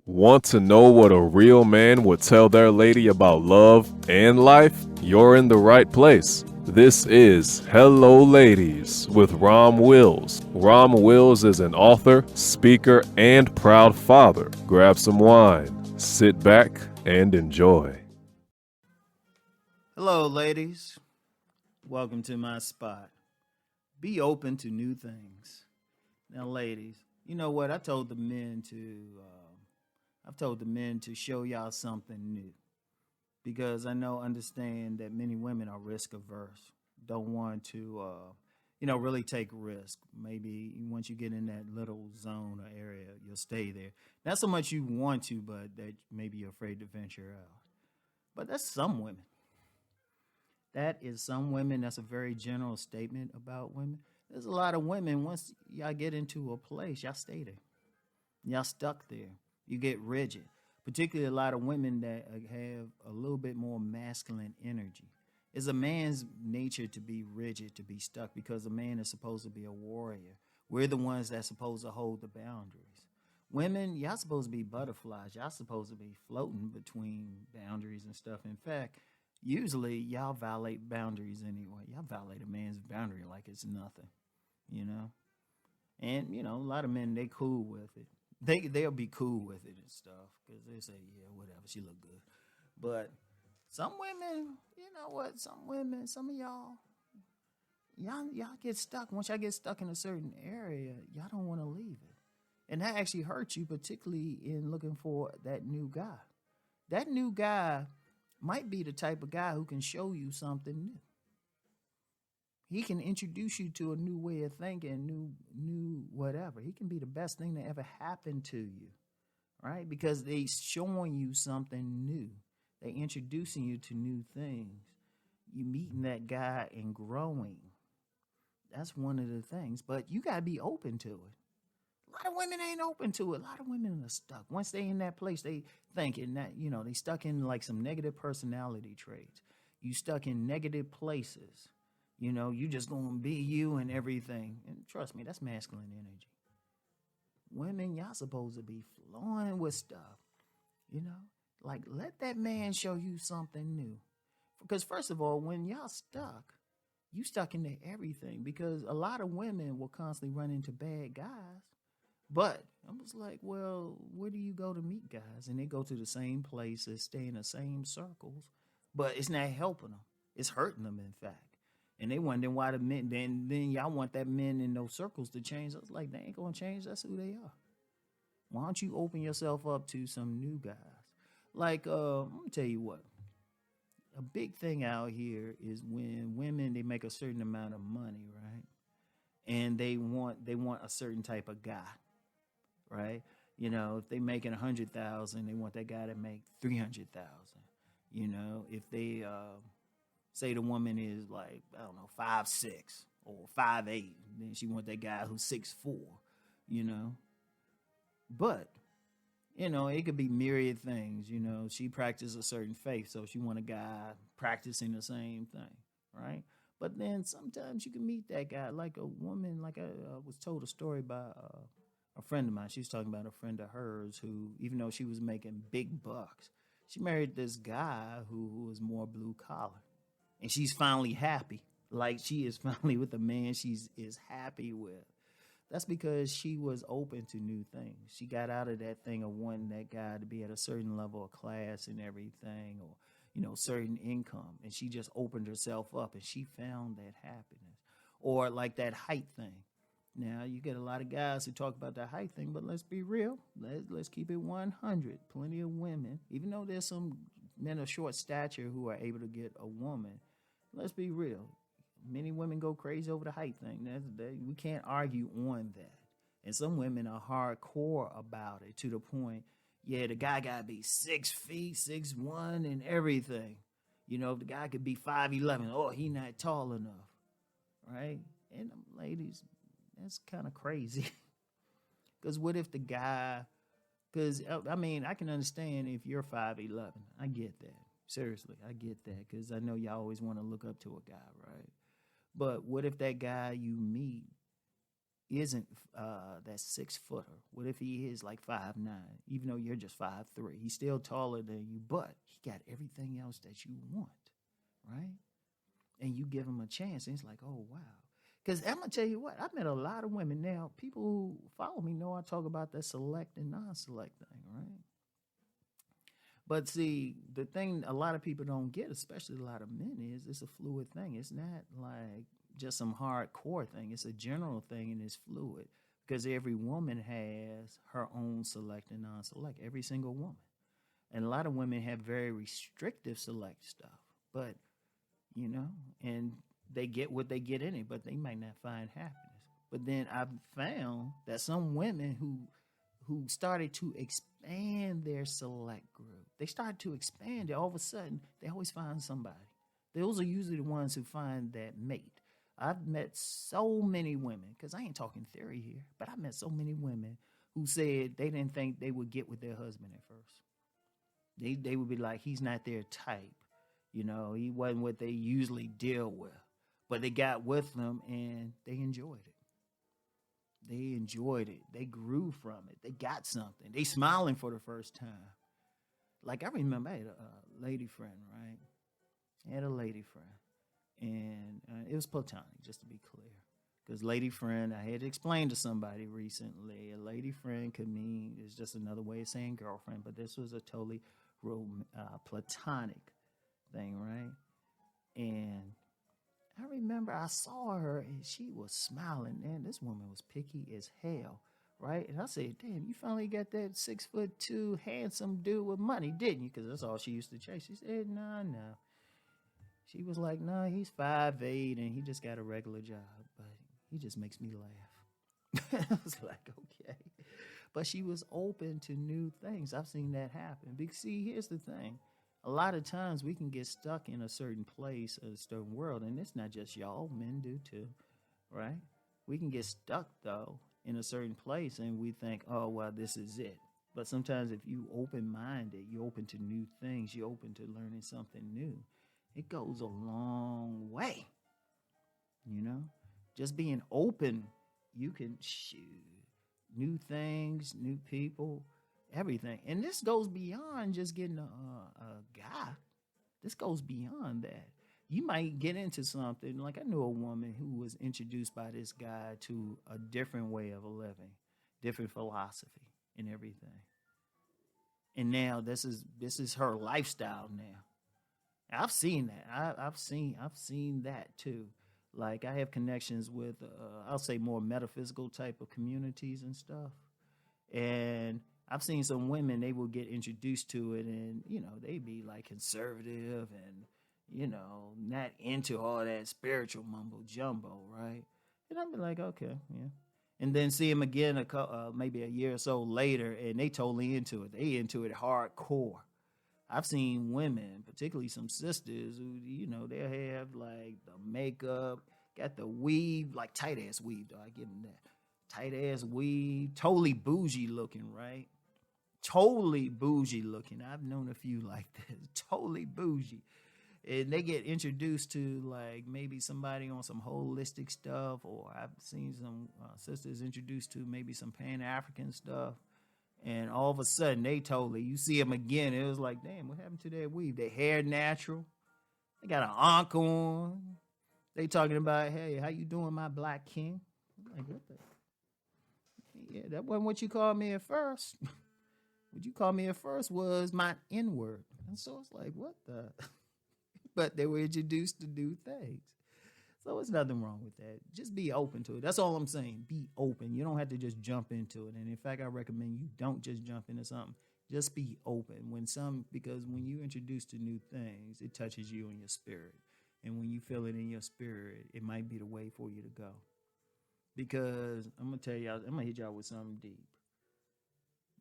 Want to know what a real man would tell their lady about love and life? You're in the right place. This is Hello Ladies with Rom Wills. Rom Wills is an author, speaker, and proud father. Grab some wine, sit back, and enjoy. Hello, ladies. Welcome to my spot. Be open to new things. Now, ladies, you know what? I've told the men to show y'all something new because I understand that many women are risk averse, don't want to, really take risk. Maybe once you get in that little zone or area, you'll stay there. Not so much you want to, but that maybe you're afraid to venture out. But that's some women. That is some women. That's a very general statement about women. There's a lot of women, once y'all get into a place, y'all stay there. Y'all stuck there. You get rigid. Particularly a lot of women that have a little bit more masculine energy. It's a man's nature to be rigid, to be stuck, because a man is supposed to be a warrior. We're the ones that's supposed to hold the boundaries. Women, y'all supposed to be butterflies. Y'all supposed to be floating between boundaries and stuff. In fact, usually y'all violate boundaries anyway. Y'all violate a man's boundary like it's nothing, you know? And, a lot of men, they cool with it. They'll be cool with it and stuff because they say, yeah, whatever, she look good. But some women, you know what? Some women, some of y'all get stuck. Once y'all get stuck in a certain area, y'all don't want to leave it. And that actually hurts you, particularly in looking for that new guy. That new guy might be the type of guy who can show you something new. He can introduce you to a new way of thinking, new whatever. He can be the best thing that ever happened to you, right? Because they showing you something new. They introducing you to new things. You meeting that guy and growing. That's one of the things. But you got to be open to it. A lot of women ain't open to it. A lot of women are stuck. Once they in that place, they thinking that, they stuck in like some negative personality traits. You stuck in negative places. You just going to be you and everything. And trust me, that's masculine energy. Women, y'all supposed to be flowing with stuff. Like let that man show you something new. Because first of all, when y'all stuck, you stuck into everything. Because a lot of women will constantly run into bad guys. But I was like, well, where do you go to meet guys? And they go to the same places, stay in the same circles. But it's not helping them. It's hurting them, in fact. And they wondering why the men, then y'all want that men in those circles to change. I was like, they ain't going to change. That's who they are. Why don't you open yourself up to some new guys? Like, I'm going to tell you what. A big thing out here is when women, they make a certain amount of money, right? And they want a certain type of guy, right? If they making 100,000, they want that guy to make 300,000. If they say the woman is like, I don't know, 5'6" or 5'8", then she want that guy who's 6'4", But, it could be myriad things, She practices a certain faith, so she want a guy practicing the same thing, right? But then sometimes you can meet that guy, like a woman, like I was told a story by a friend of mine. She was talking about a friend of hers who, even though she was making big bucks, she married this guy who was more blue collar. And she's finally happy. Like she is finally with a man is happy with. That's because she was open to new things. She got out of that thing of wanting that guy to be at a certain level of class and everything, or certain income. And she just opened herself up and she found that happiness. Or like that height thing. Now you get a lot of guys who talk about that height thing, but let's be real. Let's keep it 100. Plenty of women, even though there's some men of short stature who are able to get a woman. Let's be real. Many women go crazy over the height thing. We can't argue on that. And some women are hardcore about it to the point, yeah, the guy got to be 6 feet, 6'1", and everything. If the guy could be 5'11", oh, he not tall enough, right? And ladies, that's kind of crazy. Because what if the guy, because, I can understand if you're 5'11". I get that. Seriously, I get that because I know y'all always want to look up to a guy, right? But what if that guy you meet isn't that 6 footer? What if he is like 5'9", even though you're just 5'3"? He's still taller than you, but he got everything else that you want, right? And you give him a chance, and it's like, oh wow. Because I'm gonna tell you what, I met a lot of women. Now, people who follow me know I talk about that select and non-select thing, right? But see, the thing a lot of people don't get, especially a lot of men, is it's a fluid thing. It's not like just some hardcore thing. It's a general thing, and it's fluid because every woman has her own select and non-select. Every single woman, and a lot of women have very restrictive select stuff. But you know, and they get what they get in it, but they might not find happiness. But then I've found that some women who started to expand their select group, they started to expand it. All of a sudden, they always find somebody. Those are usually the ones who find that mate. I've met so many women, because I ain't talking theory here, but I met so many women who said they didn't think they would get with their husband at first. They would be like, he's not their type. You know, he wasn't what they usually deal with. But they got with them and they enjoyed it. They enjoyed it. They grew from it. They got something. They smiling for the first time. Like I remember I had a lady friend, right? I had a lady friend. And it was platonic, just to be clear. Because lady friend, I had to explain to somebody recently, a lady friend could mean, it's just another way of saying girlfriend, but this was a totally platonic thing, right? And I remember I saw her and she was smiling. Man, this woman was picky as hell, right? And I said, damn, you finally got that 6'2" handsome dude with money, didn't you? Because that's all she used to chase. She said, nah. She was like, nah, he's 5'8" and he just got a regular job, but he just makes me laugh. I was like, okay. But she was open to new things. I've seen that happen. Because see, here's the thing. A lot of times we can get stuck in a certain place, a certain world, and it's not just y'all, men do too, right? We can get stuck though in a certain place and we think, oh, well, this is it. But sometimes if you open-minded, you're open to new things, you're open to learning something new, it goes a long way, you know? Just being open, you can shoot new things, new people, everything. And this goes beyond just getting a guy. This goes beyond that. You might get into something. Like I knew a woman who was introduced by this guy to a different way of living, different philosophy and everything. And now this is her lifestyle now. I've seen that. I've seen that too. Like I have connections with, I'll say more metaphysical type of communities and stuff. And I've seen some women, they will get introduced to it and, you know, they be like conservative and, you know, not into all that spiritual mumbo jumbo, right? And I'll be like, okay, yeah. And then see them again maybe a year or so later and they totally into it. They into it hardcore. I've seen women, particularly some sisters, who, you know, they'll have like the makeup, got the weave, like tight ass weave, though. I give them that. Tight ass weave, totally bougie looking, right? Totally bougie looking. I've known a few like this, totally bougie. And they get introduced to like maybe somebody on some holistic stuff, or I've seen some sisters introduced to maybe some Pan-African stuff. And all of a sudden, you see them again. It was like, damn, what happened to that weave? Their hair natural. They got an ankh on. They talking about, hey, how you doing, my black king? I'm like, what the? Yeah, that wasn't what you called me at first. What you called me at first was my N-word. And so it's like, what the? But they were introduced to new things. So it's nothing wrong with that. Just be open to it. That's all I'm saying. Be open. You don't have to just jump into it. And in fact, I recommend you don't just jump into something. Just be open. Because when you introduce to new things, it touches you in your spirit. And when you feel it in your spirit, it might be the way for you to go. Because I'm going to tell y'all, I'm going to hit y'all with something deep.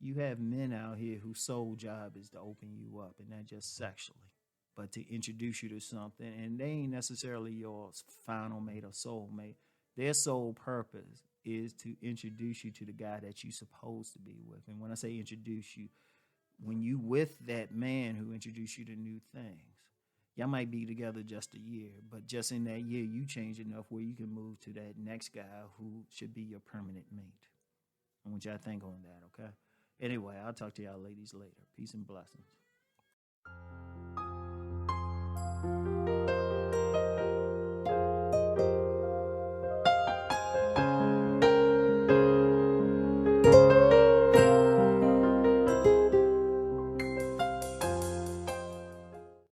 You have men out here whose sole job is to open you up, and not just sexually, but to introduce you to something. And they ain't necessarily your final mate or soul mate. Their sole purpose is to introduce you to the guy that you're supposed to be with. And when I say introduce you, when you with that man who introduced you to new things, Y'all might be together just a year, but just in that year, you change enough where you can move to that next guy who should be your permanent mate. I want y'all to think on that, okay? Anyway, I'll talk to y'all ladies later. Peace and blessings.